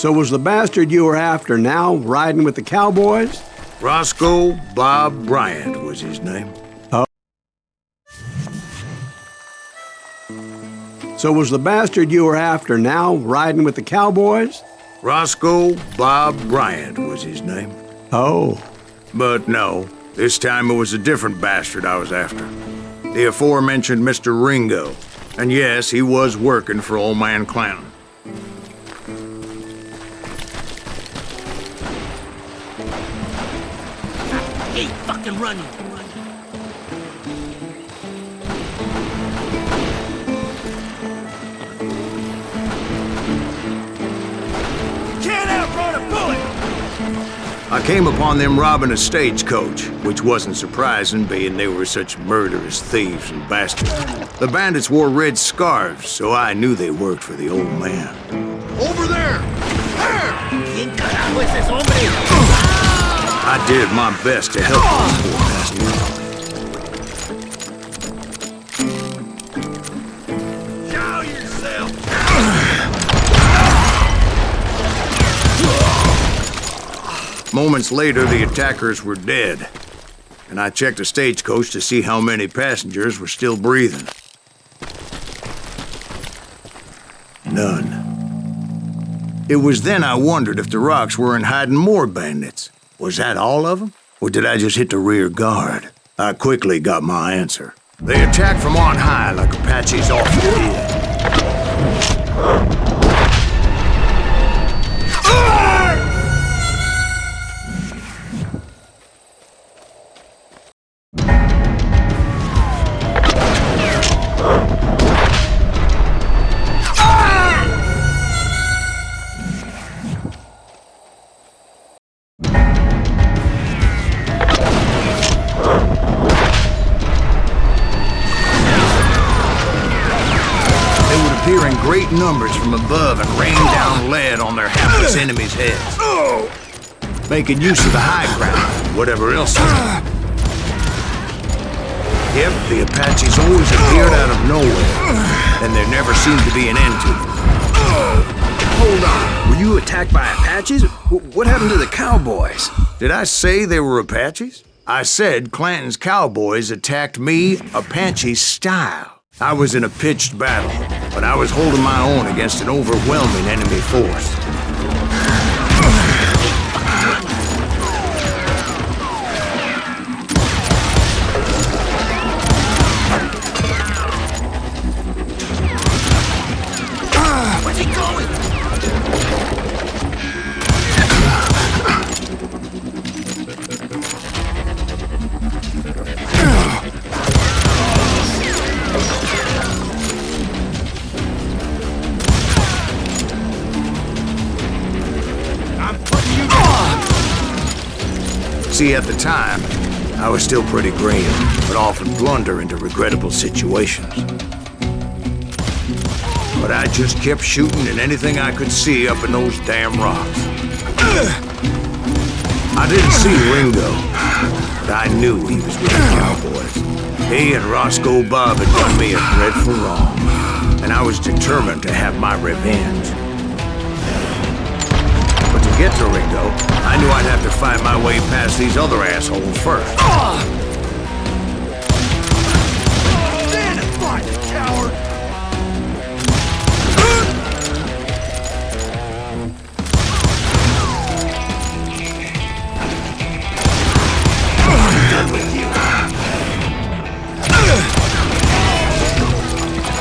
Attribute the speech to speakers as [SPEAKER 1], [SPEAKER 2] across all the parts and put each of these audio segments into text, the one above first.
[SPEAKER 1] So was the bastard you were after now riding with the cowboys?
[SPEAKER 2] Roscoe Bob Bryant was his name.
[SPEAKER 1] Oh. So was the bastard you were after now riding with the cowboys?
[SPEAKER 2] Roscoe Bob Bryant was his name.
[SPEAKER 1] Oh.
[SPEAKER 2] But no, this time it was a different bastard I was after. The aforementioned Mr. Ringo. And yes, he was working for old man Clanton.
[SPEAKER 3] Hey, fucking running!
[SPEAKER 4] Can't outrun a bullet!
[SPEAKER 2] I came upon them robbing a stagecoach, which wasn't surprising, being they were such murderous thieves and bastards. The bandits wore red scarves, so I knew they worked for the old man.
[SPEAKER 4] Over there!
[SPEAKER 3] ¿Quién carajo es ese hombre?
[SPEAKER 2] I did my best to help those poor bastards.
[SPEAKER 4] Show yourself!
[SPEAKER 2] Moments later, the attackers were dead, and I checked the stagecoach to see how many passengers were still breathing. None. It was then I wondered if the rocks weren't hiding more bandits. Was that all of them? Or did I just hit the rear guard? I quickly got my answer. They attacked from on high like Apaches often did. In great numbers from above and rained down lead on their hapless enemies' heads. Making use of the high ground, whatever else. Yep, the Apaches always appeared out of nowhere, and there never seemed to be an end to them.
[SPEAKER 5] Hold on, were you attacked by Apaches? What happened to the cowboys?
[SPEAKER 2] Did I say they were Apaches? I said Clanton's cowboys attacked me Apache style. I was in a pitched battle, but I was holding my own against an overwhelming enemy force.
[SPEAKER 3] Where's he going?
[SPEAKER 2] See, at the time, I was still pretty green, but often blunder into regrettable situations. But I just kept shooting at anything I could see up in those damn rocks. I didn't see Ringo, but I knew he was with the cowboys. He and Roscoe Bob had done me a dreadful wrong, and I was determined to have my revenge. To get to Ringo, I knew I'd have to find my way past these other assholes first.
[SPEAKER 4] Stand and fight, you coward! I'm done with you.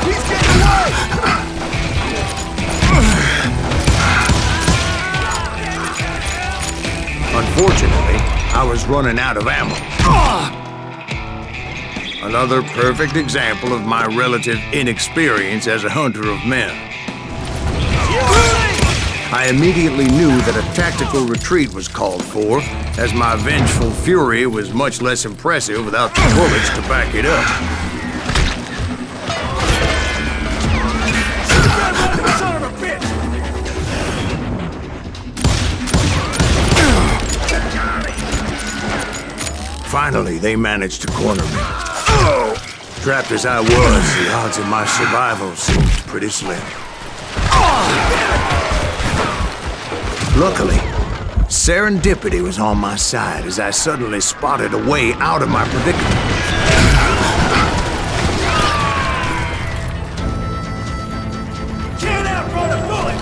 [SPEAKER 4] He's getting away!
[SPEAKER 2] Unfortunately, I was running out of ammo. Another perfect example of my relative inexperience as a hunter of men. I immediately knew that a tactical retreat was called for, as my vengeful fury was much less impressive without the bullets to back it up.
[SPEAKER 4] Son of a bitch!
[SPEAKER 2] Finally, they managed to corner me. Trapped as I was, the odds of my survival seemed pretty slim. Luckily, serendipity was on my side as I suddenly spotted a way out of my predicament.
[SPEAKER 4] Can't outrun a bullet!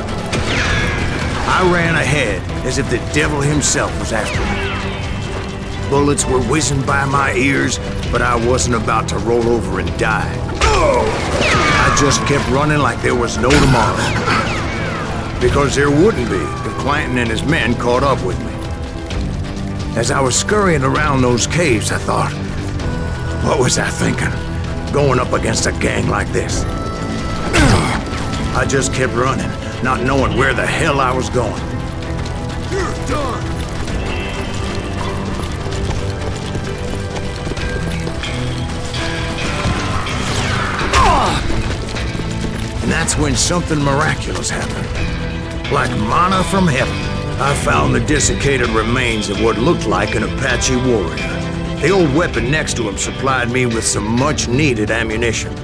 [SPEAKER 2] I ran ahead as if the devil himself was after me. Bullets were whizzing by my ears, but I wasn't about to roll over and die. I just kept running like there was no tomorrow. Because there wouldn't be if Clanton and his men caught up with me. As I was scurrying around those caves, I thought, what was I thinking? Going up against a gang like this? I just kept running, not knowing where the hell I was going.
[SPEAKER 4] You're done!
[SPEAKER 2] And that's when something miraculous happened. Like manna from heaven, I found the desiccated remains of what looked like an Apache warrior. The old weapon next to him supplied me with some much-needed ammunition.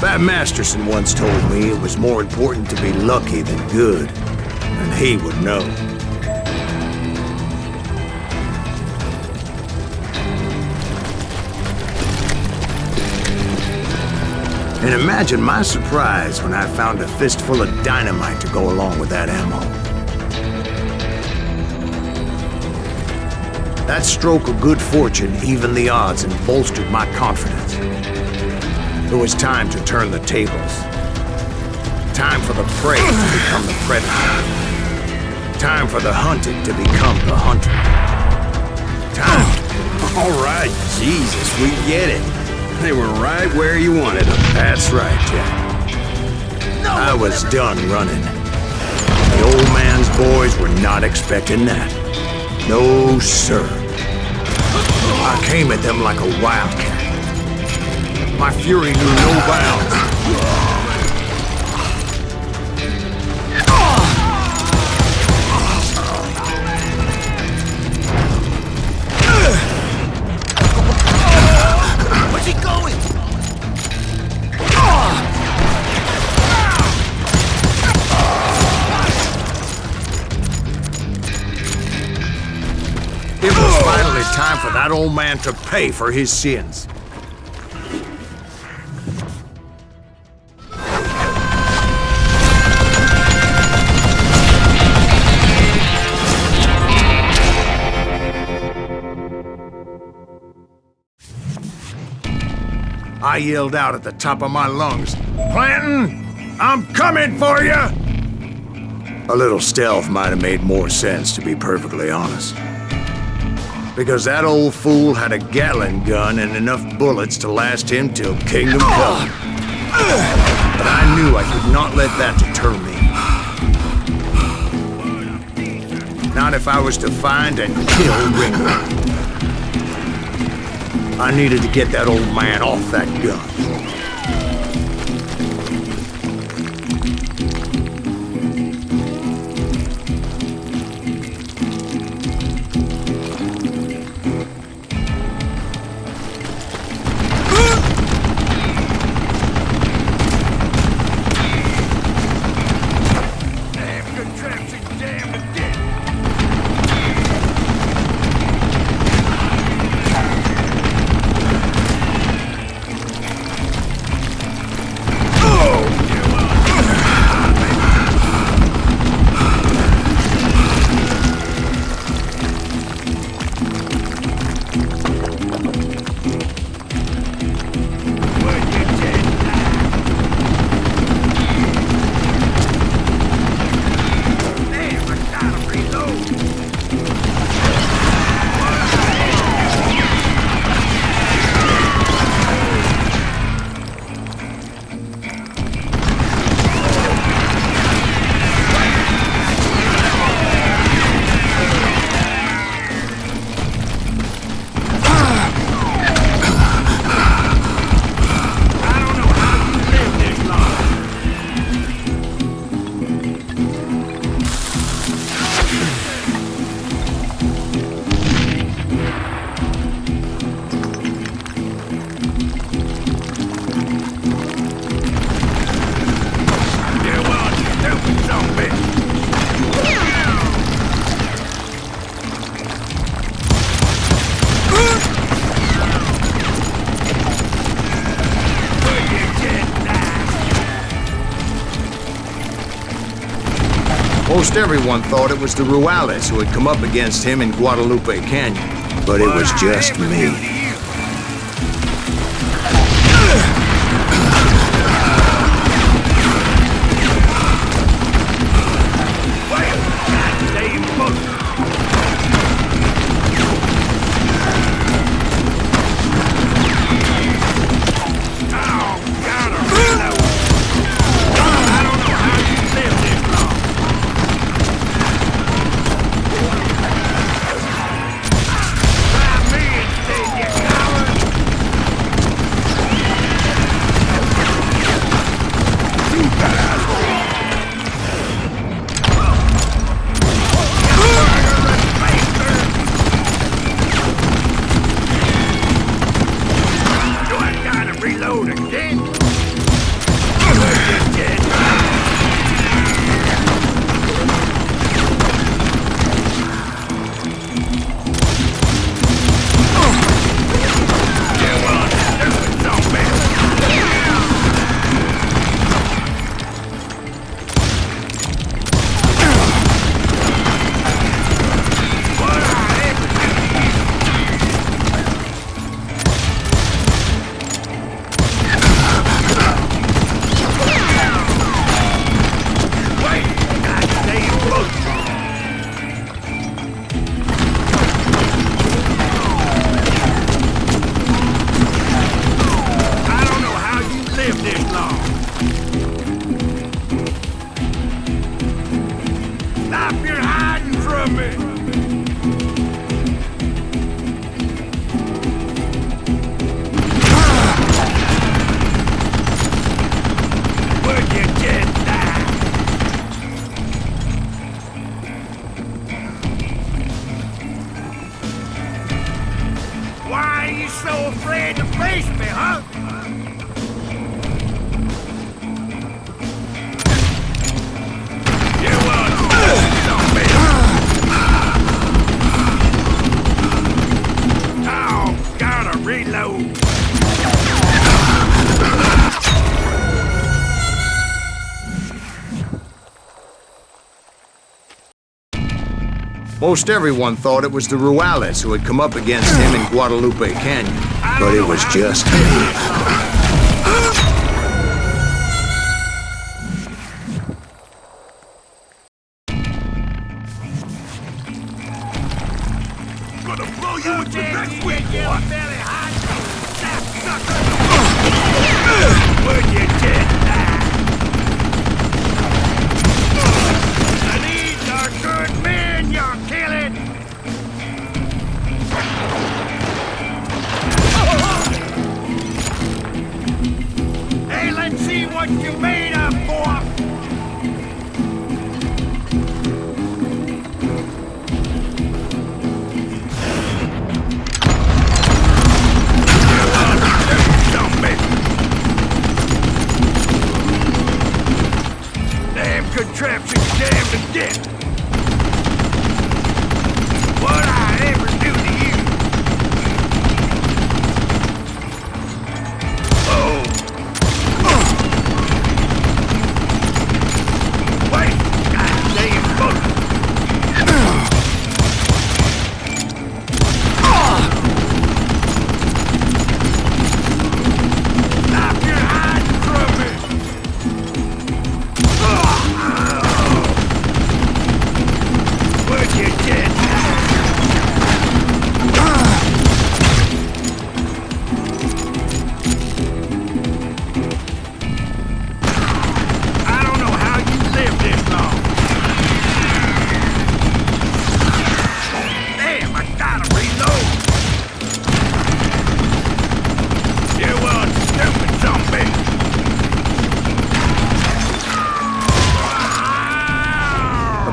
[SPEAKER 2] Bat Masterson once told me it was more important to be lucky than good, and he would know. And imagine my surprise when I found a fistful of dynamite to go along with that ammo. That stroke of good fortune evened the odds and bolstered my confidence. It was time to turn the tables. Time for the prey to become the predator. Time for the hunted to become the hunter. Time.
[SPEAKER 5] All right, Jesus, we get it. They were right where you wanted them.
[SPEAKER 2] That's right, Jack. I was done running. The old man's boys were not expecting that. No, sir. I came at them like a wildcat. My fury knew no bounds.
[SPEAKER 3] Where's he going?
[SPEAKER 2] It was finally time for that old man to pay for his sins. I yelled out at the top of my lungs, "Clanton, I'm coming for you!" A little stealth might have made more sense, to be perfectly honest. Because that old fool had a Gatling gun and enough bullets to last him till Kingdom Come. But I knew I could not let that deter me. Not if I was to find and kill Ringo. I needed to get that old man off that gun. Most everyone thought it was the Ruales who had come up against him in Guadalupe Canyon, but it was just me. Most everyone thought it was the Ruales who had come up against him in Guadalupe Canyon, but it was just me.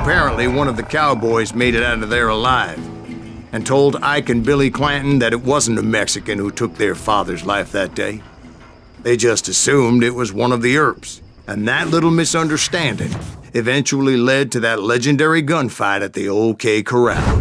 [SPEAKER 2] Apparently, one of the cowboys made it out of there alive and told Ike and Billy Clanton that it wasn't a Mexican who took their father's life that day. They just assumed it was one of the Earps, and that little misunderstanding eventually led to that legendary gunfight at the OK Corral.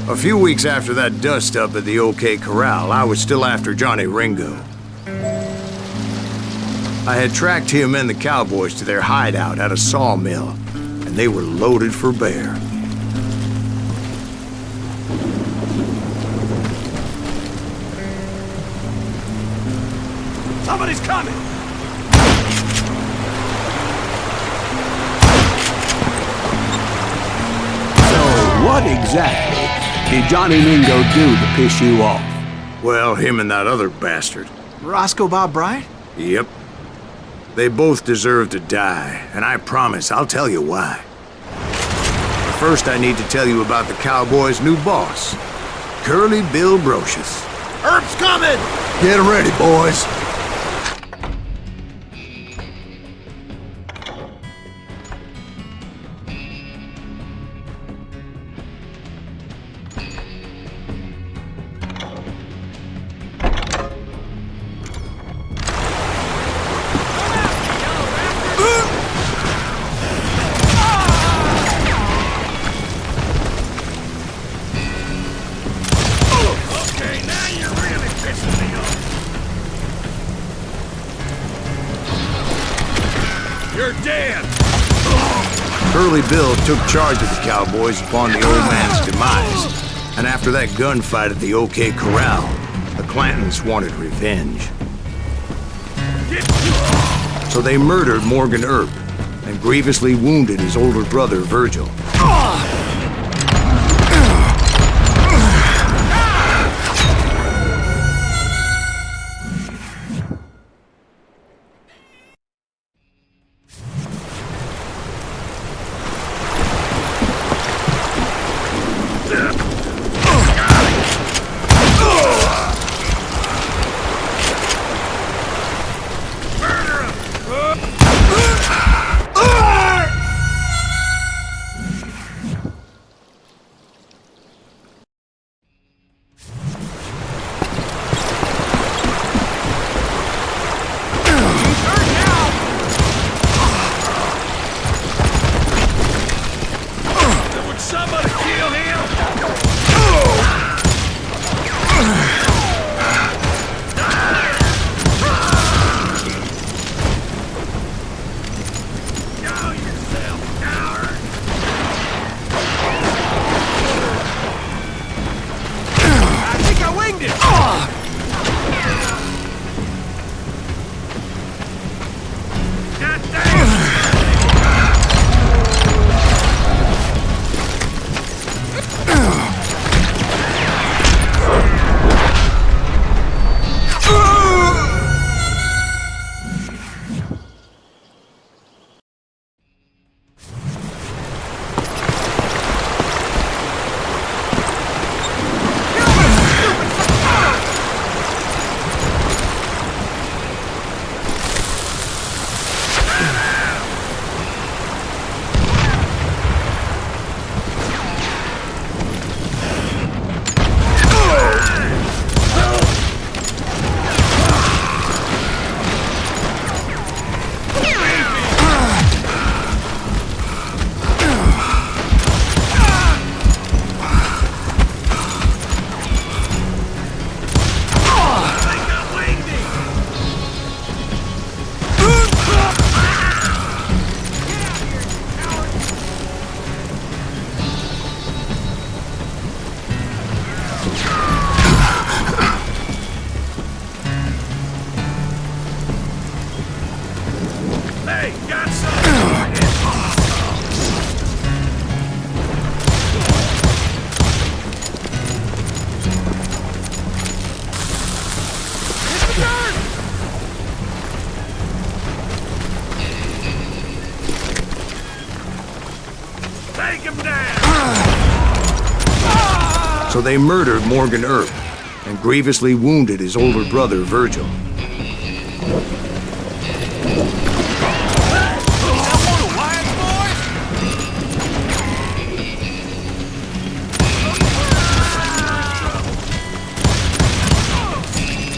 [SPEAKER 2] A few weeks after that dust-up at the OK Corral, I was still after Johnny Ringo. I had tracked him and the cowboys to their hideout at a sawmill, and they were loaded for bear.
[SPEAKER 4] Somebody's coming!
[SPEAKER 1] What exactly did Johnny Ringo do to piss you off?
[SPEAKER 2] Well, him and that other bastard.
[SPEAKER 4] Roscoe Bob Bryant?
[SPEAKER 2] Yep. They both deserve to die, and I promise I'll tell you why. But first, I need to tell you about the cowboys' new boss, Curly Bill Brocious.
[SPEAKER 3] Herb's coming!
[SPEAKER 2] Get ready, boys. Curly Bill took charge of the cowboys upon the old man's demise, and after that gunfight at the OK Corral, the Clantons wanted revenge. So they murdered Morgan Earp and grievously wounded his older brother, Virgil. So they murdered Morgan Earp and grievously wounded his older brother, Virgil.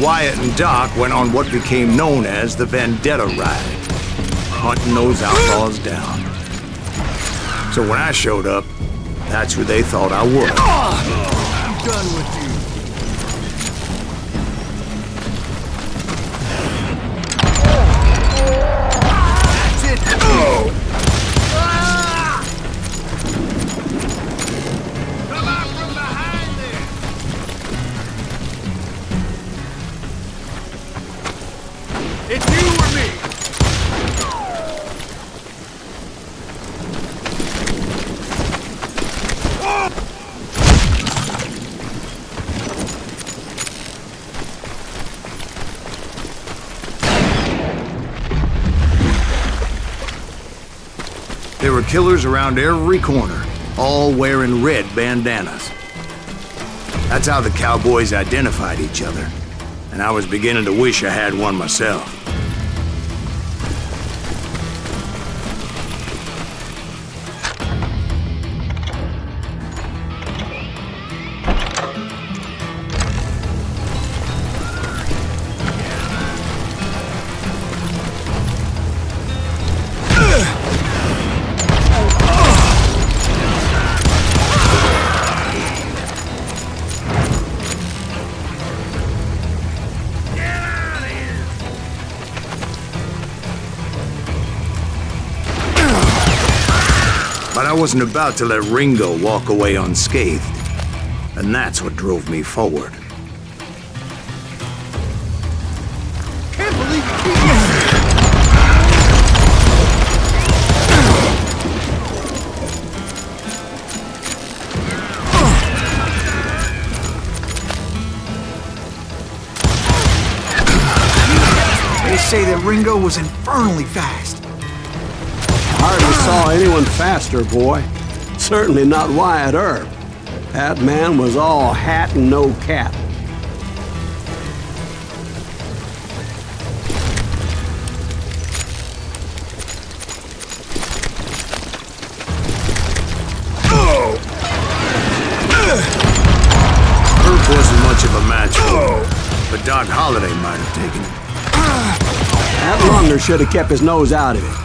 [SPEAKER 2] Wyatt and Doc went on what became known as the Vendetta Ride, hunting those outlaws down. So when I showed up, that's who they thought I was.
[SPEAKER 4] done with you. That's it. Oh!
[SPEAKER 3] Come out from behind there!
[SPEAKER 4] It's you or me.
[SPEAKER 2] There were killers around every corner, all wearing red bandanas. That's how the cowboys identified each other, and I was beginning to wish I had one myself. But I wasn't about to let Ringo walk away unscathed, and that's what drove me forward.
[SPEAKER 4] Can't believe you keep They say that Ringo was infernally fast.
[SPEAKER 1] Hardly saw anyone faster, boy. Certainly not Wyatt Earp. That man was all hat and no cap.
[SPEAKER 2] Earp wasn't much of a match for him, but Doc Holliday might have taken him.
[SPEAKER 1] That Lunger should have kept his nose out of it.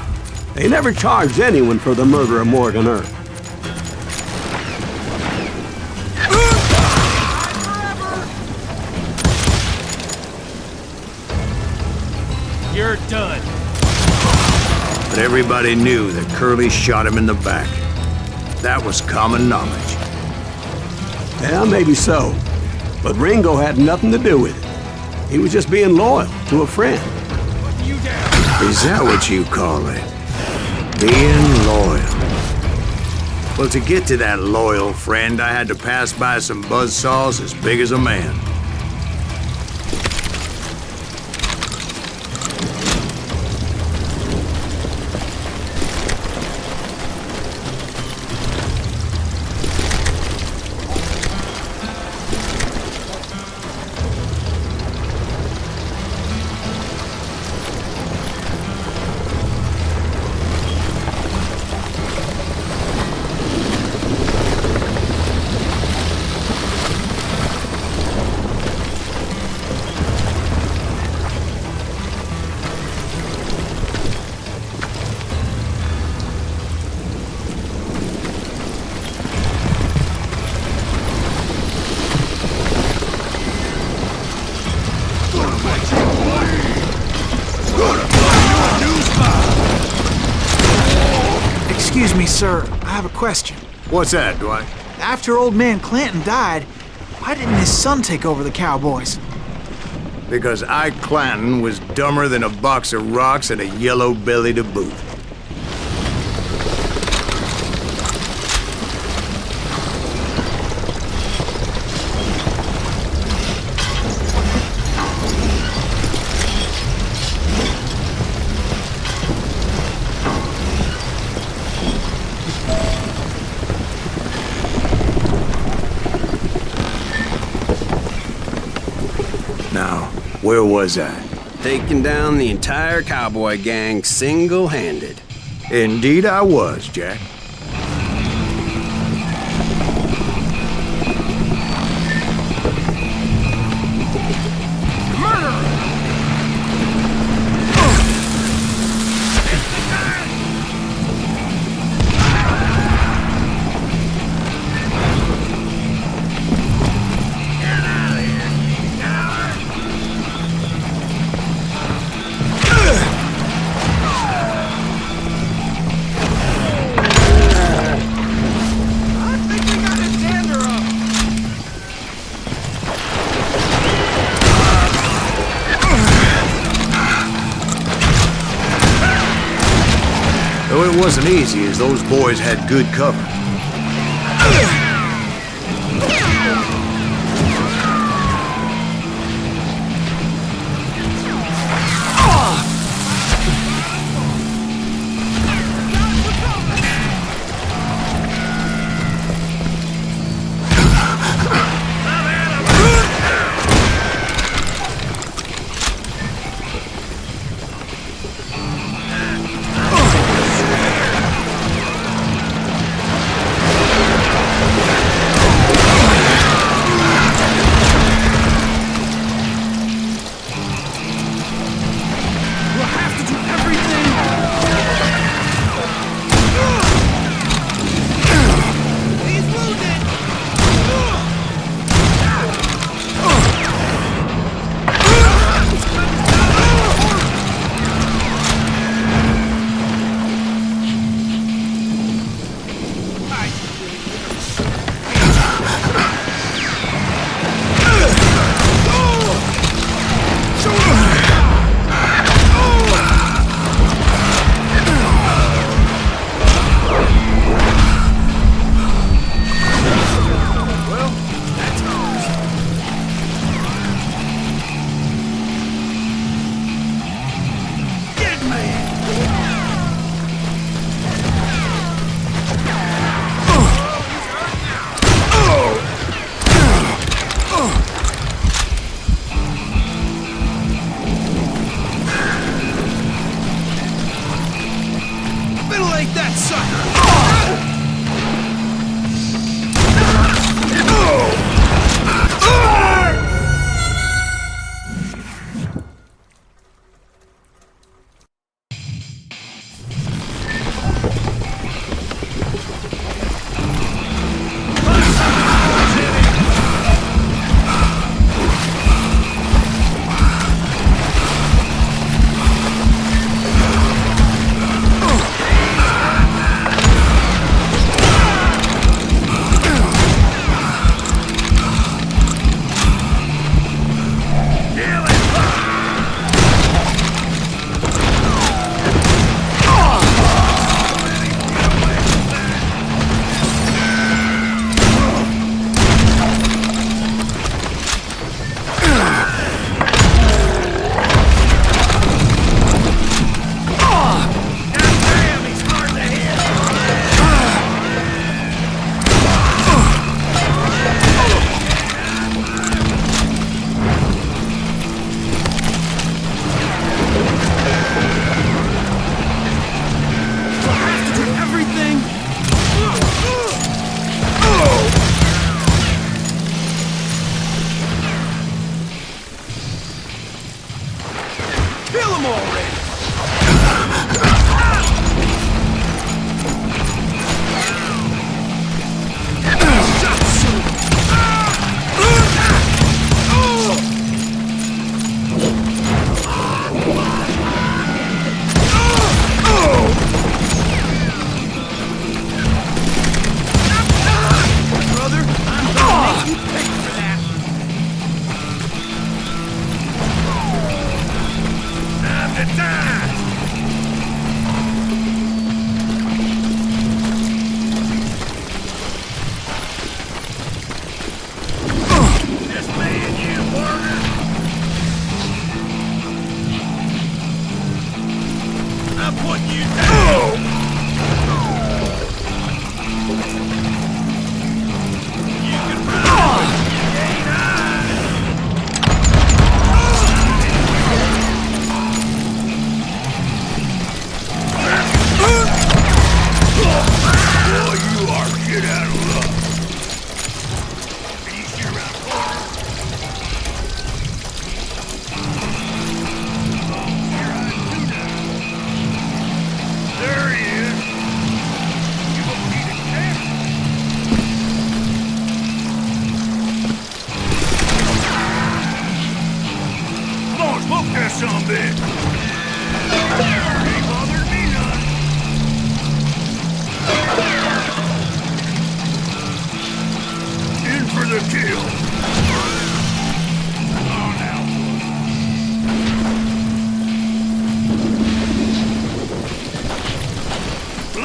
[SPEAKER 1] They never charged anyone for the murder of Morgan Earp.
[SPEAKER 3] You're done.
[SPEAKER 2] But everybody knew that Curly shot him in the back. That was common knowledge.
[SPEAKER 1] Yeah, maybe so. But Ringo had nothing to do with it. He was just being loyal to a friend.
[SPEAKER 3] You down.
[SPEAKER 2] Is that what you call it? Being loyal. Well, to get to that loyal friend, I had to pass by some buzzsaws as big as a man.
[SPEAKER 6] Excuse me, sir. I have a question.
[SPEAKER 2] What's that, Dwight?
[SPEAKER 6] After old man Clanton died, why didn't his son take over the Cowboys?
[SPEAKER 2] Because Ike Clanton was dumber than a box of rocks and a yellow belly to boot. Now, where was I?
[SPEAKER 5] Taking down the entire cowboy gang single-handed.
[SPEAKER 2] Indeed I was, Jack. it wasn't easy, as those boys had good cover.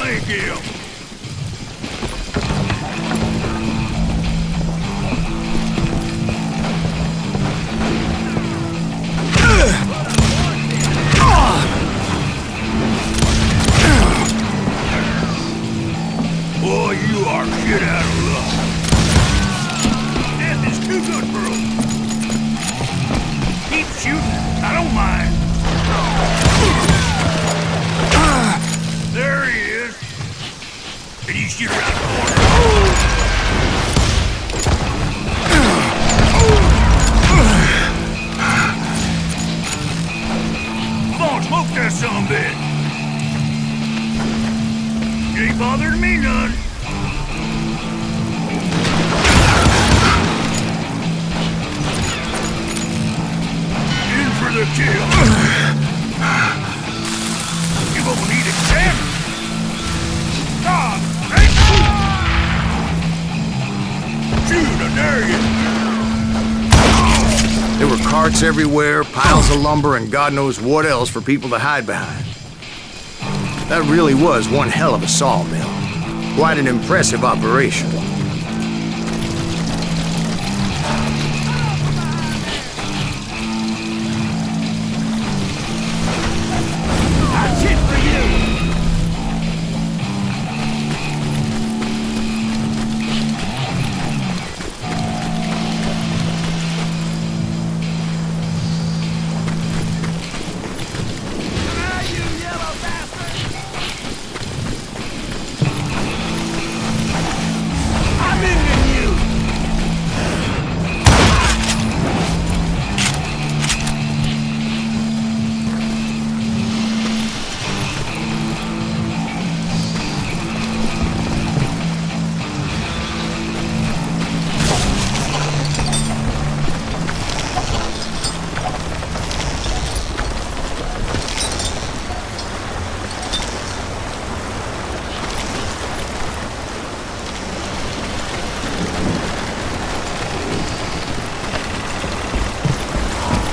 [SPEAKER 2] Thank you. Boy, you are shit out of luck. Death is too good for him. Keep shooting. I don't mind. There he is. Can you shoot around the corner? Come on, smoke that sumbitch. You ain't bothering me none. In for the kill. You won't need it, Sam. God, thank you. Shoot, I dare you. There were carts everywhere, piles of lumber, and God knows what else for people to hide behind. That really was one hell of a sawmill. Quite an impressive operation. That's it for you!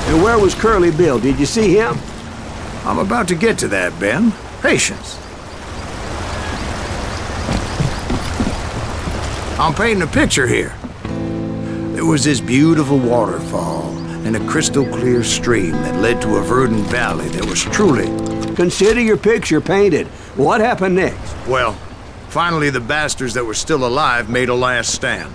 [SPEAKER 1] And where was Curly Bill? Did you see him?
[SPEAKER 2] I'm about to get to that, Ben. Patience. I'm painting a picture here. There was this beautiful waterfall and a crystal clear stream that led to a verdant valley that was truly...
[SPEAKER 1] Consider your picture painted. What happened next?
[SPEAKER 2] Well, finally the bastards that were still alive made a last stand.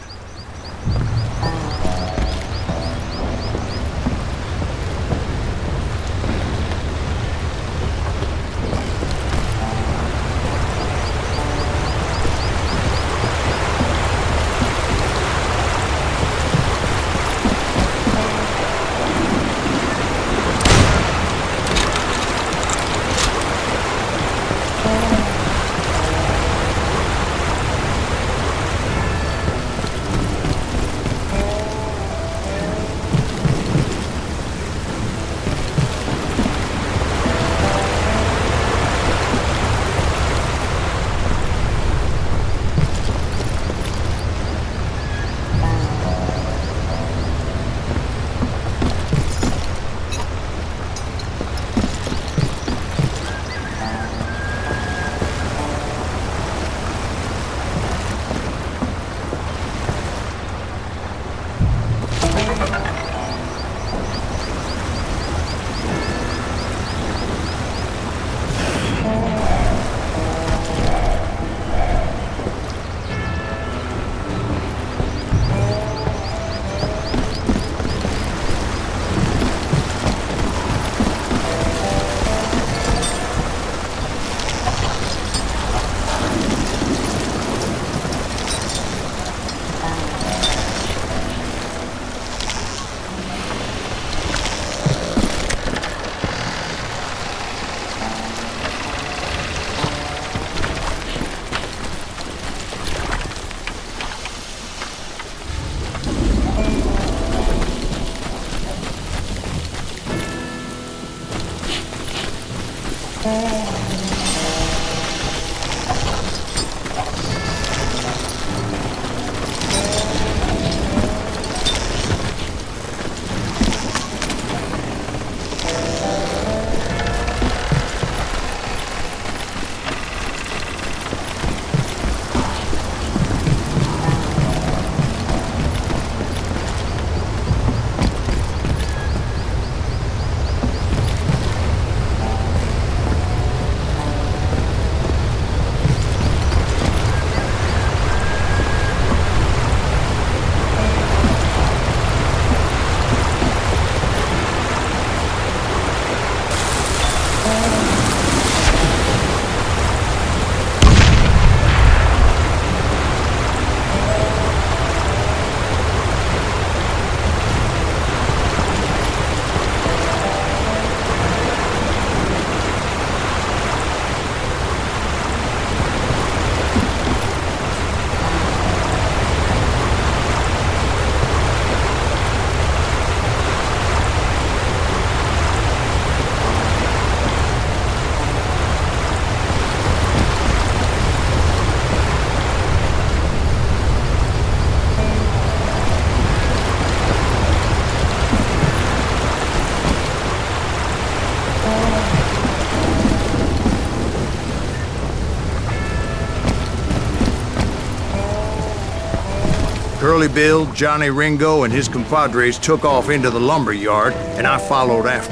[SPEAKER 2] Curly Bill, Johnny Ringo, and his compadres took off into the lumber yard, and I followed after.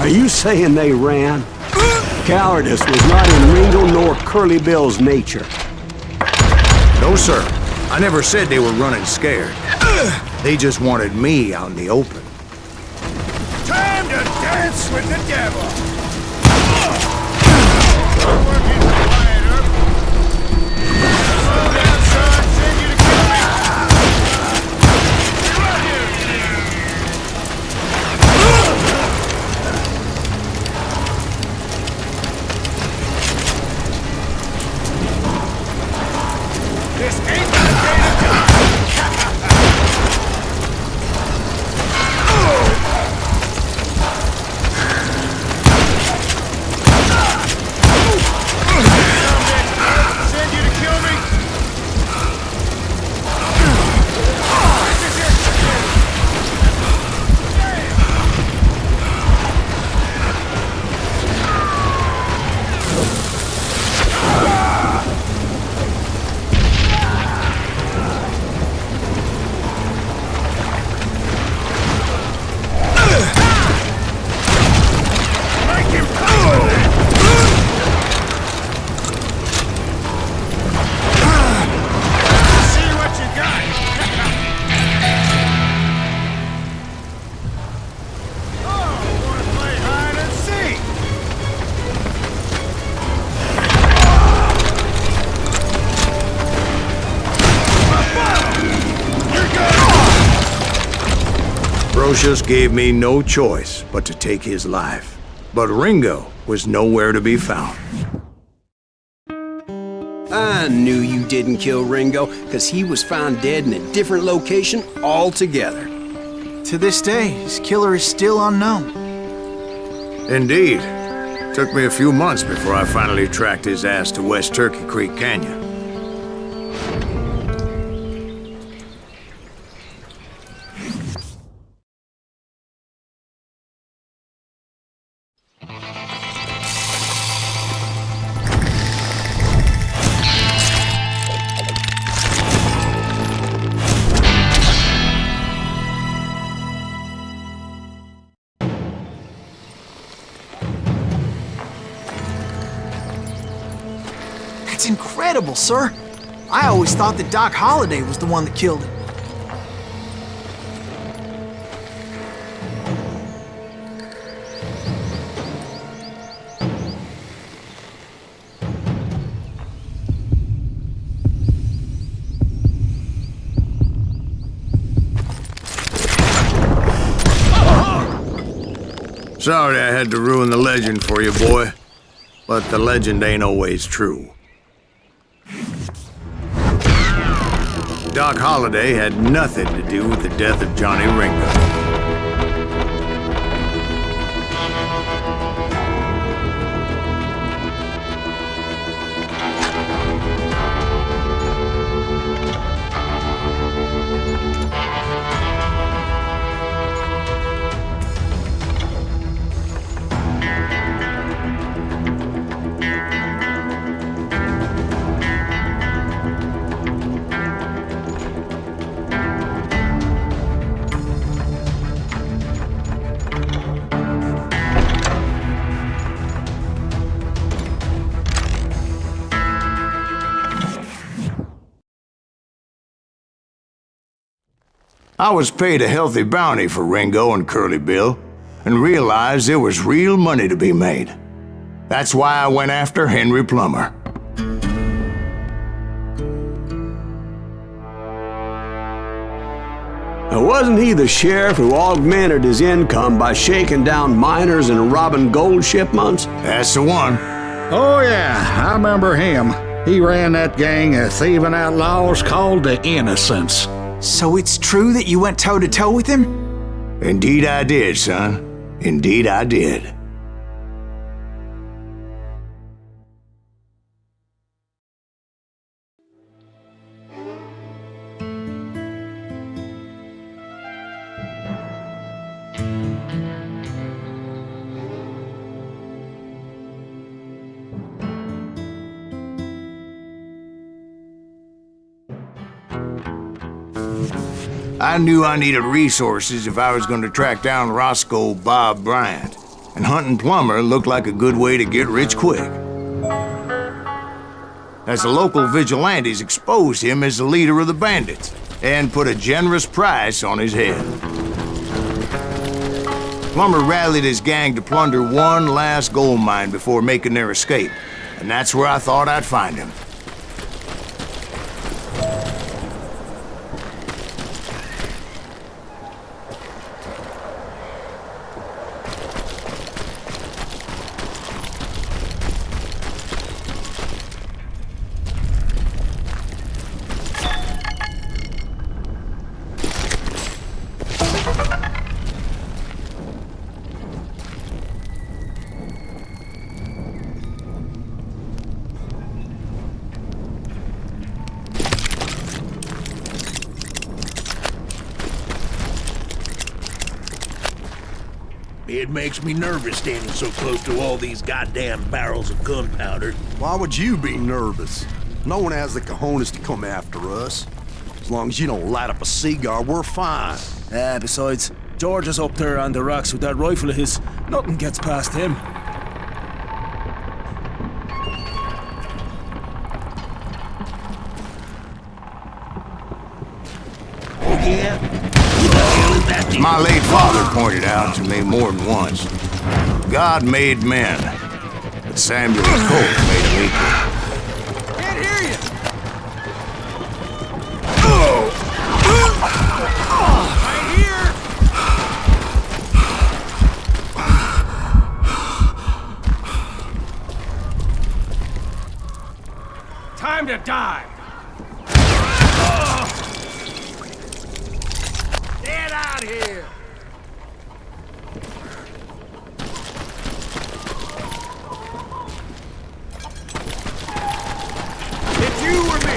[SPEAKER 1] Are you saying they ran? Cowardice was not in Ringo nor Curly Bill's nature.
[SPEAKER 2] No, sir. I never said they were running scared. They just wanted me out in the open.
[SPEAKER 3] Time to dance with the devil! This ain't the day to die! Send you to kill me?
[SPEAKER 2] Brocious gave me no choice but to take his life. But Ringo was nowhere to be found.
[SPEAKER 5] I knew you didn't kill Ringo, because he was found dead in a different location altogether.
[SPEAKER 6] To this day, his killer is still unknown.
[SPEAKER 2] Indeed. Took me a few months before I finally tracked his ass to West Turkey Creek Canyon.
[SPEAKER 6] That's incredible, sir. I always thought that Doc Holliday was the one that killed him.
[SPEAKER 2] Sorry I had to ruin the legend for you, boy. But the legend ain't always true. Doc Holliday had nothing to do with the death of Johnny Ringo. I was paid a healthy bounty for Ringo and Curly Bill, and realized there was real money to be made. That's why I went after Henry Plummer.
[SPEAKER 1] Now, wasn't he the sheriff who augmented his income by shaking down miners and robbing gold shipments?
[SPEAKER 2] That's the one.
[SPEAKER 7] Oh yeah, I remember him. He ran that gang of thieving outlaws called the Innocents.
[SPEAKER 6] So it's true that you went toe-to-toe with him?
[SPEAKER 2] Indeed I did, son. Indeed I did. I knew I needed resources if I was going to track down Roscoe Bob Bryant, and hunting Plumber looked like a good way to get rich quick. As the local vigilantes exposed him as the leader of the bandits, and put a generous price on his head. Plummer rallied his gang to plunder one last gold mine before making their escape, and that's where I thought I'd find him.
[SPEAKER 3] It makes me nervous standing so close to all these goddamn barrels of gunpowder.
[SPEAKER 4] Why would you be nervous? No one has the cojones to come after us. As long as you don't light up a cigar, we're fine.
[SPEAKER 8] Besides, George is up there on the rocks with that rifle of his. Nothing gets past him.
[SPEAKER 3] Oh, yeah? What the hell is that thing?
[SPEAKER 2] My late father pointed out to me more than once. God made men, but Samuel Colt made them equal.
[SPEAKER 6] Can't hear you! Right here!
[SPEAKER 8] Time to die!
[SPEAKER 3] Get out here! It's you or me!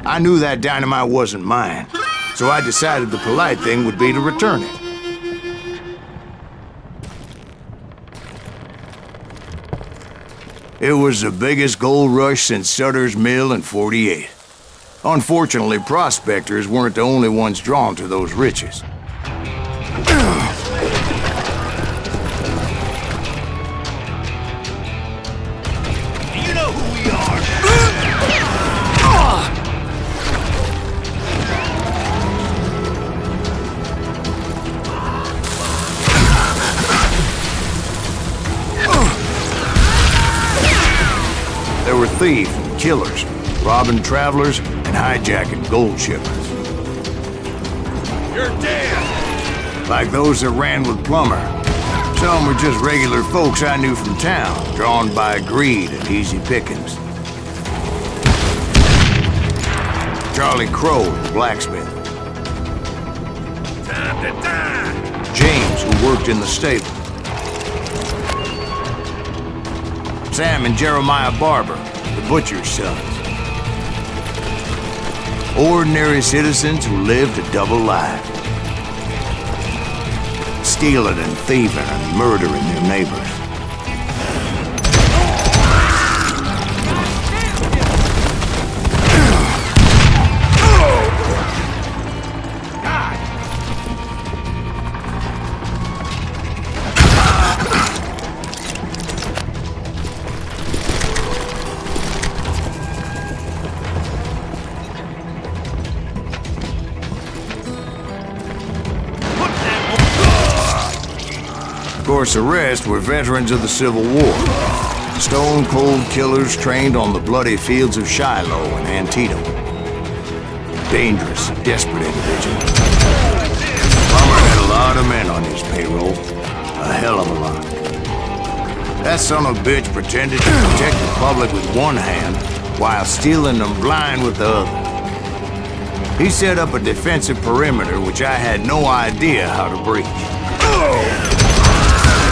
[SPEAKER 2] I knew that dynamite wasn't mine, so I decided the polite thing would be to return it. It was the biggest gold rush since Sutter's Mill in '48. Unfortunately, prospectors weren't the only ones drawn to those riches.
[SPEAKER 3] You know who we are.
[SPEAKER 2] There were thieves and killers, robbing travelers and hijacking gold shipments.
[SPEAKER 3] You're dead.
[SPEAKER 2] Like those that ran with Plummer. Some were just regular folks I knew from town, drawn by greed and easy pickings. Charlie Crow, the blacksmith.
[SPEAKER 3] Time to die.
[SPEAKER 2] James, who worked in the stable. Sam and Jeremiah Barber, the butcher's sons. Ordinary citizens who lived a double life. Stealing and thieving and murdering their neighbors. Of course, the rest were veterans of the Civil War. Stone-cold killers trained on the bloody fields of Shiloh and Antietam. Dangerous, desperate individuals. Plummer had a lot of men on his payroll. A hell of a lot. That son of a bitch pretended to protect the public with one hand while stealing them blind with the other. He set up a defensive perimeter which I had no idea how to breach.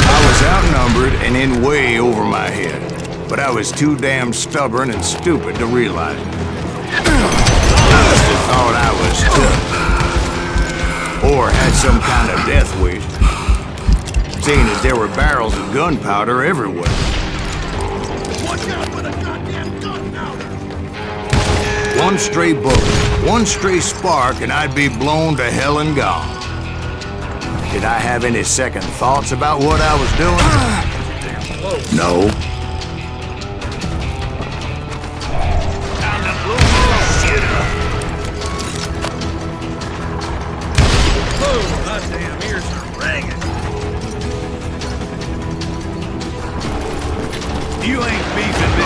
[SPEAKER 2] I was outnumbered and in way over my head, but I was too damn stubborn and stupid to realize it. I must have thought I was tough. Or had some kind of death wish, seeing as there were barrels of gunpowder everywhere.
[SPEAKER 3] Watch out for the goddamn gunpowder.
[SPEAKER 2] One stray bullet, one stray spark, and I'd be blown to hell and gone. Did I have any second thoughts about what I was doing? No.
[SPEAKER 3] Time to blow this shit up. Oh, my damn ears are ringing. You ain't beefing me.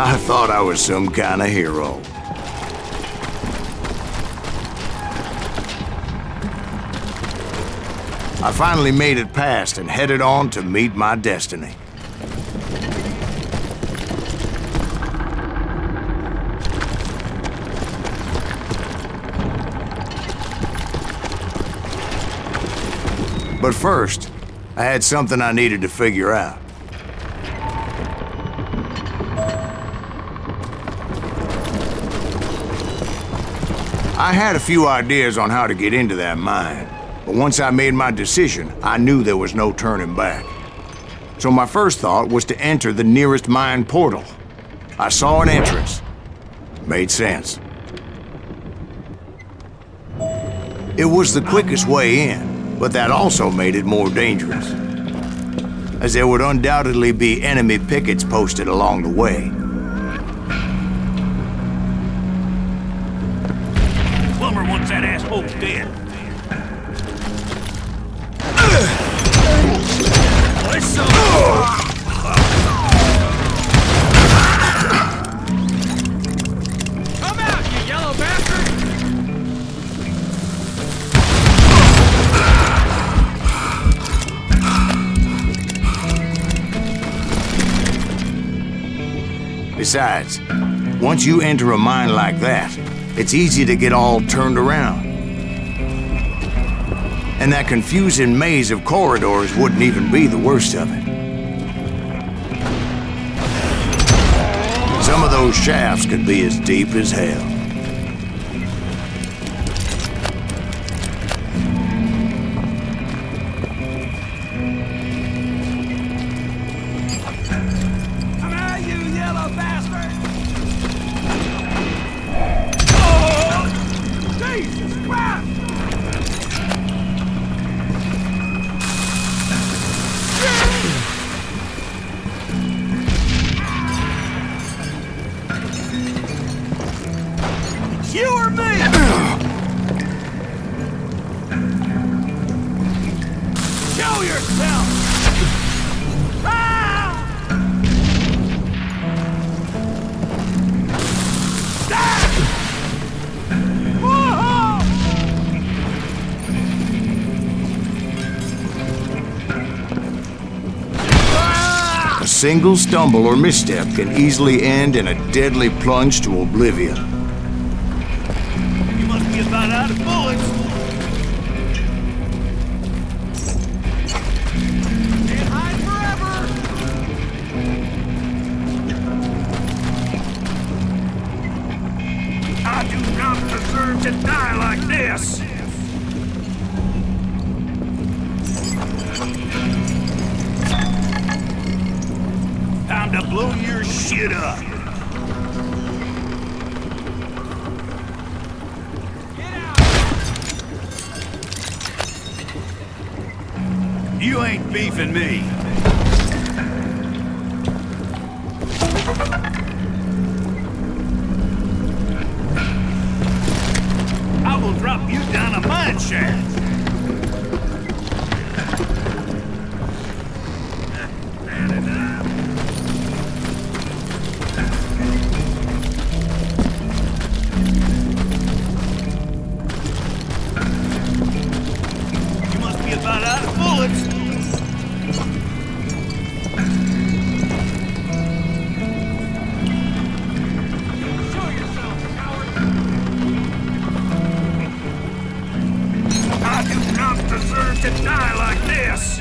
[SPEAKER 2] I thought I was some kind of hero. I finally made it past and headed on to meet my destiny. But first, I had something I needed to figure out. I had a few ideas on how to get into that mine, but once I made my decision, I knew there was no turning back. So my first thought was to enter the nearest mine portal. I saw an entrance. Made sense. It was the quickest way in, but that also made it more dangerous, as there would undoubtedly be enemy pickets posted along the way.
[SPEAKER 3] Plummer wants that asshole dead.
[SPEAKER 8] Come out, you yellow bastard!
[SPEAKER 2] Besides, once you enter a mine like that, it's easy to get all turned around. And that confusing maze of corridors wouldn't even be the worst of it. Some of those shafts could be as deep as hell.
[SPEAKER 3] Come out, you yellow bastard! Oh! Jesus Christ! You or me? Show yourself! Ah! Ah! Whoa! Ah!
[SPEAKER 2] A single stumble or misstep can easily end in a deadly plunge to oblivion.
[SPEAKER 3] You must be about out of bullets. Can't hide forever. I do not deserve to die like this. Time to blow your shit up. You ain't beefing me. I will drop you down a mine shaft. You must be about out of bullets. Show yourself, coward. I do not deserve to die like this.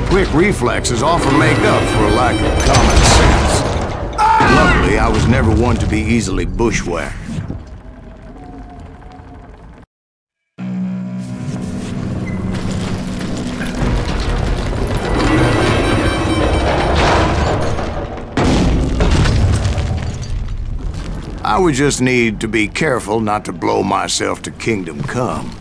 [SPEAKER 2] Quick reflexes often make up for a lack of common sense. Luckily, I was never one to be easily bushwhacked. I would just need to be careful not to blow myself to Kingdom Come.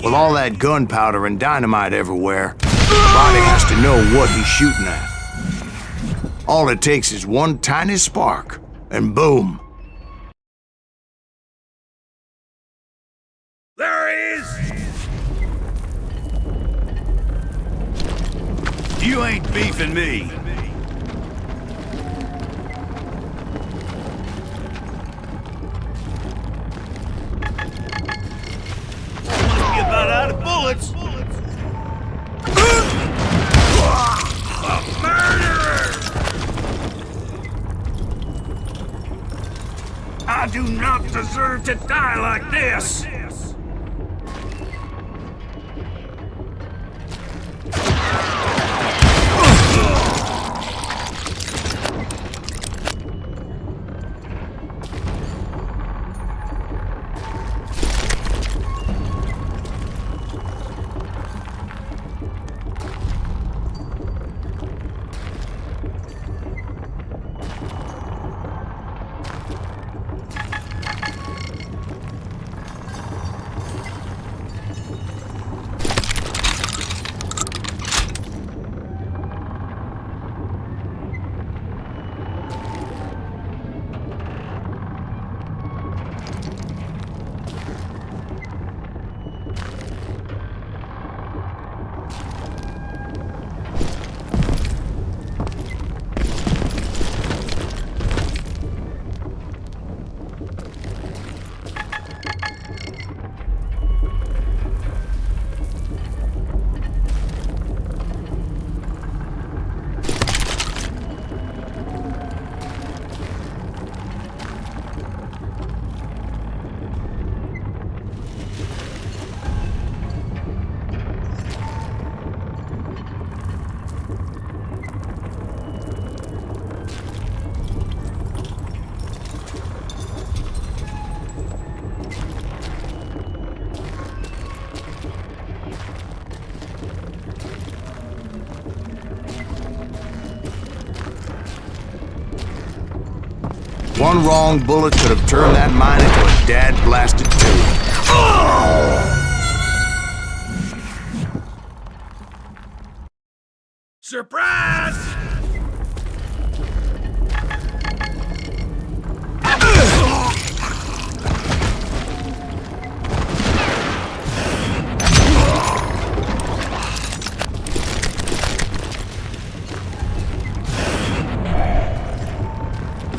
[SPEAKER 2] With all that gunpowder and dynamite everywhere, the body has to know what he's shooting at. All it takes is one tiny spark, and boom.
[SPEAKER 3] There he is!
[SPEAKER 9] You ain't beefing me.
[SPEAKER 3] Must be about out of bullets. A murderer! I do not deserve to die like this.
[SPEAKER 2] One wrong bullet could have turned that mine into a dad-blasted tube.
[SPEAKER 3] Surprise!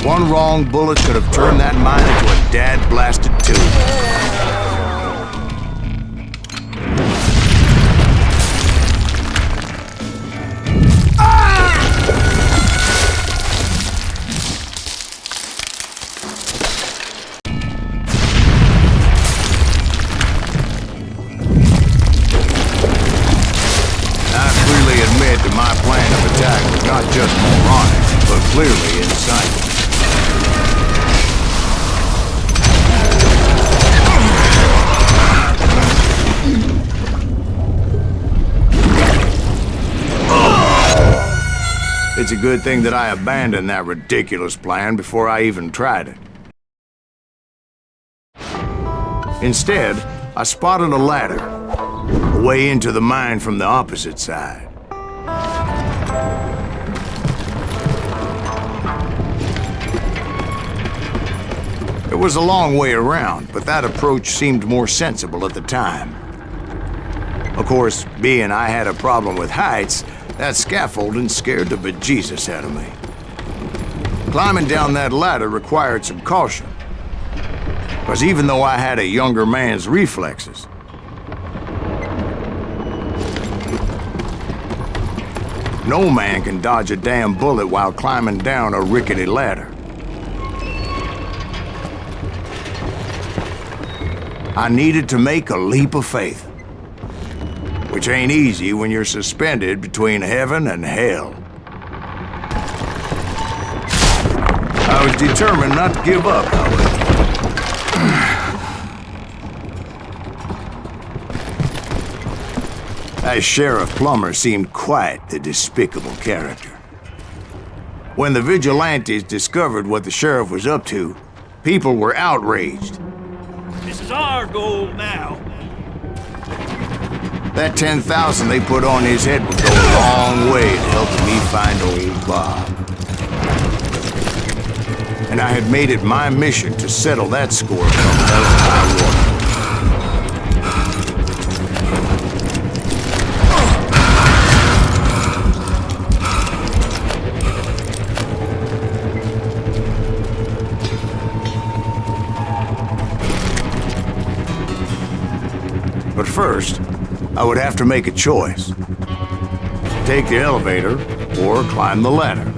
[SPEAKER 2] One wrong bullet could have turned that mine into a dad-blasted tube. I freely admit that my plan of attack was not just moronic, but clearly insightful. It's a good thing that I abandoned that ridiculous plan before I even tried it. Instead, I spotted a ladder, a way into the mine from the opposite side. It was a long way around, but that approach seemed more sensible at the time. Of course, being I had a problem with heights, that scaffolding scared the bejesus out of me. Climbing down that ladder required some caution, because even though I had a younger man's reflexes, no man can dodge a damn bullet while climbing down a rickety ladder. I needed to make a leap of faith, which ain't easy when you're suspended between heaven and hell. I was determined not to give up, however. That Sheriff Plummer seemed quite the despicable character. When the vigilantes discovered what the sheriff was up to, people were outraged.
[SPEAKER 3] This is our goal now.
[SPEAKER 2] That 10,000 they put on his head would go a long way to helping me find old Bob. And I had made it my mission to settle that score from hell to high water. But first, I would have to make a choice. Take the elevator or climb the ladder.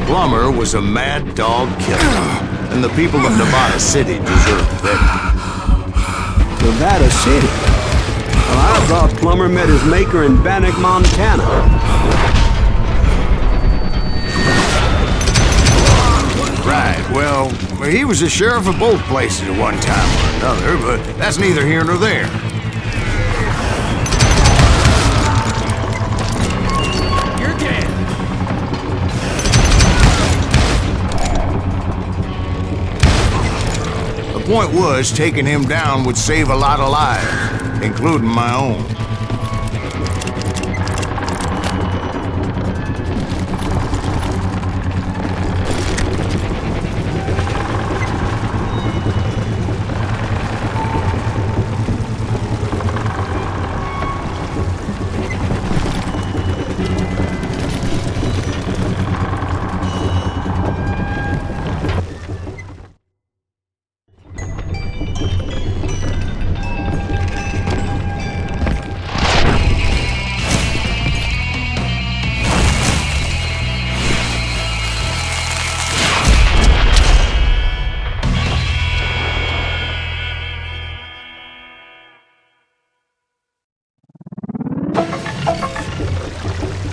[SPEAKER 2] Plummer was a mad dog killer, and the people of Nevada City deserved better.
[SPEAKER 1] Nevada City? Well, I thought Plummer met his maker in Bannock, Montana.
[SPEAKER 2] Right, well, he was the sheriff of both places at one time or another, but that's neither here nor there. The point was, taking him down would save a lot of lives, including my own.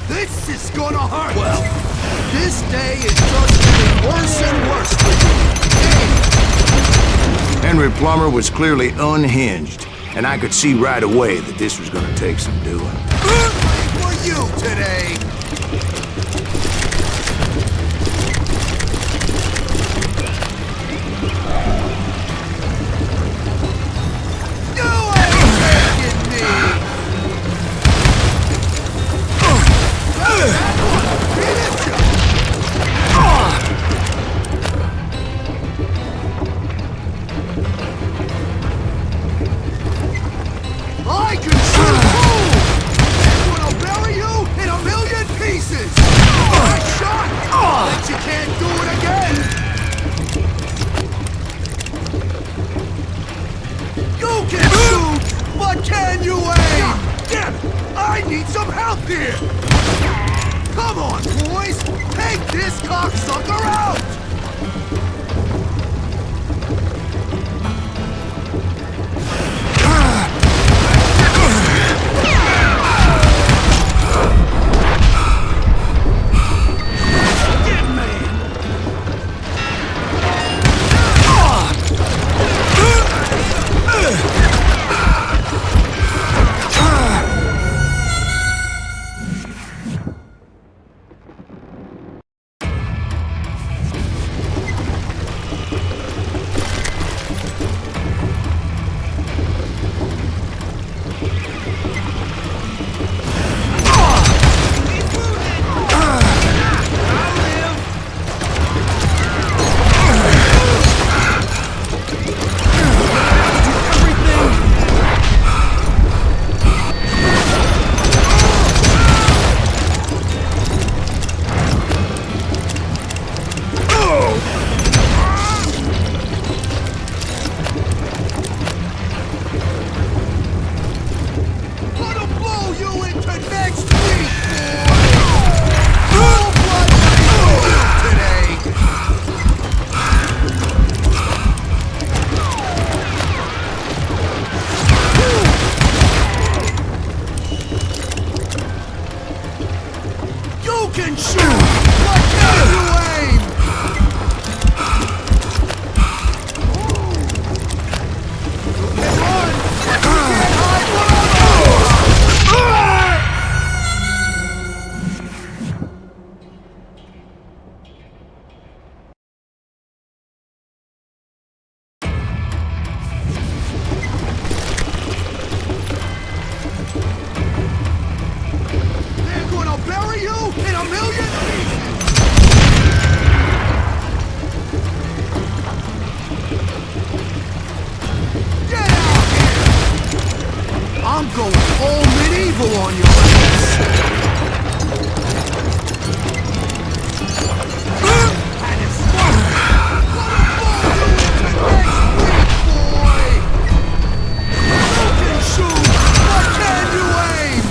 [SPEAKER 4] This is gonna hurt! Well, this day is just getting worse and worse for you.
[SPEAKER 2] Henry Plummer was clearly unhinged, and I could see right away that this was gonna take some doing.
[SPEAKER 4] For you today! I can shoot fools! I'm gonna bury you in a million pieces! One shot! Bet you can't do it again! You can shoot, but can you aim? Damn it! I need some help here! Come on, boys! Take this going all medieval on your ass. And it's fun. You can shoot, but can you aim?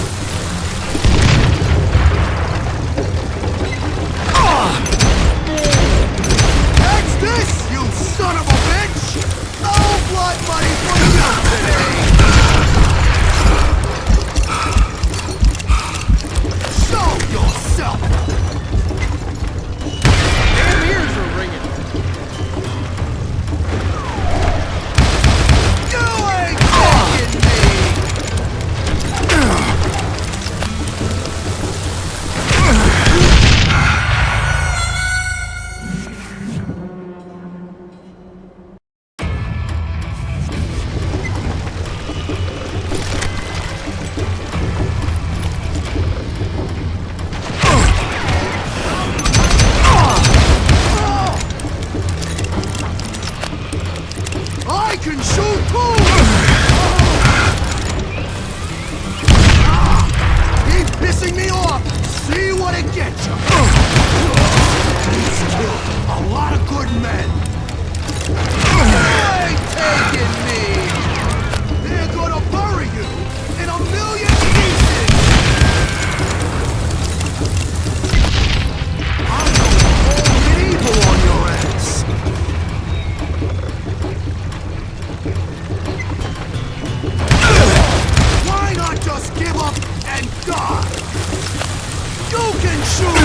[SPEAKER 4] That's this, you son of a bitch! No blood money for you today! Show yourself! Damn ears are ringing! You ain't taking me! I can shoot too! Keep pissing me off! See what it gets you! He's killed a lot of good men! You ain't taking me! They're gonna bury you in a million pieces! I'm going all medieval on your ass! Why not just give up and die? You can shoot,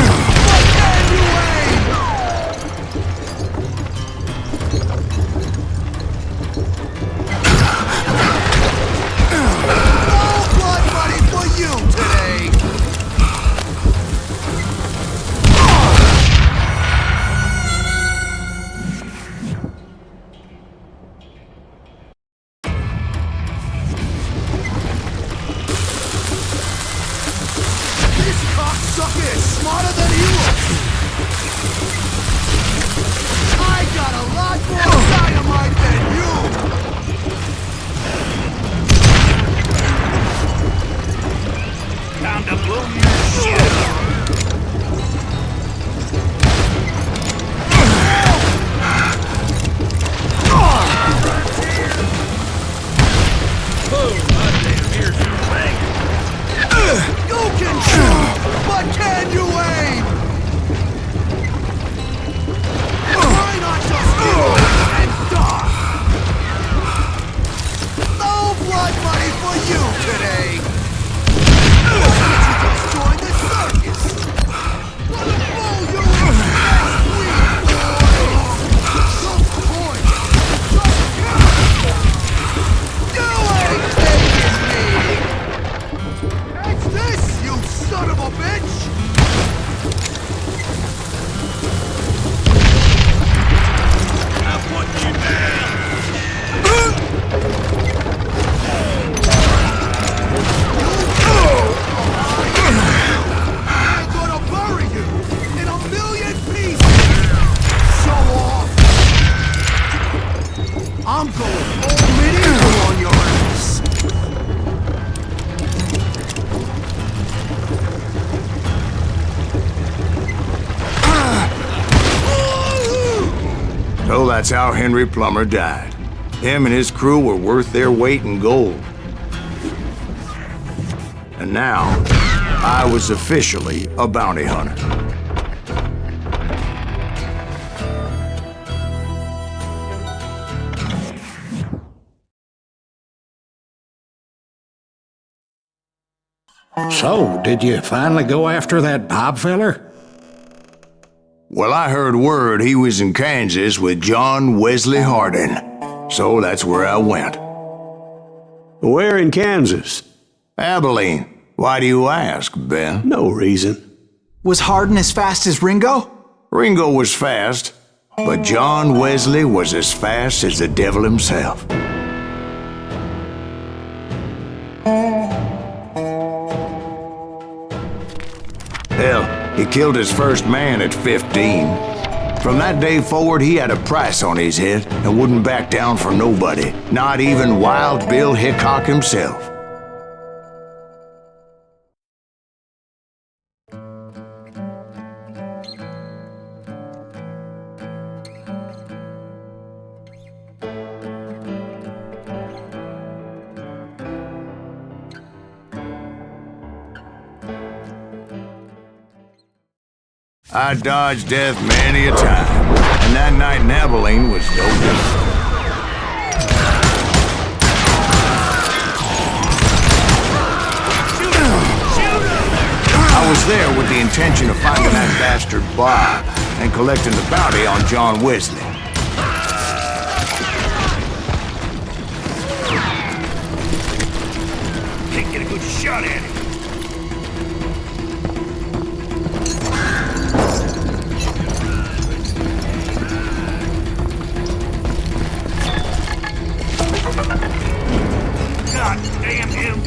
[SPEAKER 4] but can you aim? No blood money for you today! This cocksucker is smarter than he looks! I got a lot more dynamite than you!
[SPEAKER 9] Time to blow your shit.
[SPEAKER 4] You can shoot, but can you aim? Why not just give up and die? No blood money for you today! Why don't you just join the circus? What a fool you are next week, boys! Those boys just count! You ain't taking me! That's this, you son of a bitch!
[SPEAKER 9] I'm putting you down.
[SPEAKER 4] I'm gonna bury you in a million pieces! Show off! I'm going all medieval on your ass!
[SPEAKER 2] So that's how Henry Plummer died. Him and his crew were worth their weight in gold. And now, I was officially a bounty hunter.
[SPEAKER 7] So, did you finally go after that Bob feller?
[SPEAKER 2] Well, I heard word he was in Kansas with John Wesley Hardin. So that's where I went.
[SPEAKER 1] Where in Kansas?
[SPEAKER 2] Abilene. Why do you ask, Ben?
[SPEAKER 1] No reason.
[SPEAKER 6] Was Hardin as fast as Ringo?
[SPEAKER 2] Ringo was fast, but John Wesley was as fast as the devil himself. Hell, he killed his first man at 15. From that day forward, he had a price on his head and wouldn't back down for nobody, not even Wild Bill Hickok himself. I dodged death many a time, and that night in Abilene was no different. I was there with the intention of finding that bastard Bob and collecting the bounty on John Wesley.
[SPEAKER 9] Can't get a good shot at it. God damn him!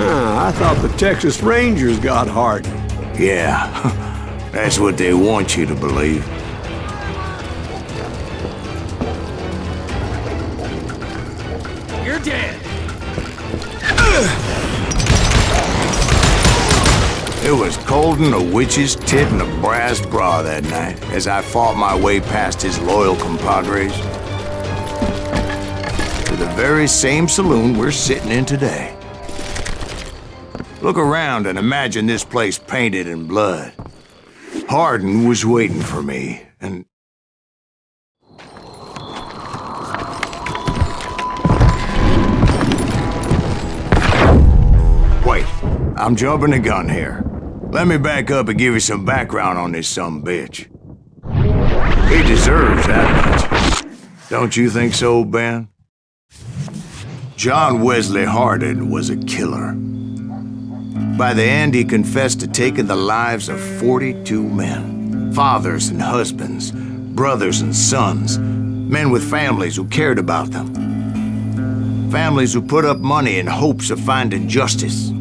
[SPEAKER 1] I thought the Texas Rangers got hardened.
[SPEAKER 2] Yeah, that's what they want you to believe.
[SPEAKER 9] You're dead.
[SPEAKER 2] It was cold in a witch's tit and a brass bra that night as I fought my way past his loyal compadres to the very same saloon we're sitting in today. Look around and imagine this place painted in blood. Hardin was waiting for me, and... Wait, I'm jumping the gun here. Let me back up and give you some background on this sumbitch. He deserves that much. Don't you think so, Ben? John Wesley Hardin was a killer. By the end, he confessed to taking the lives of 42 men. Fathers and husbands, brothers and sons, men with families who cared about them. Families who put up money in hopes of finding justice.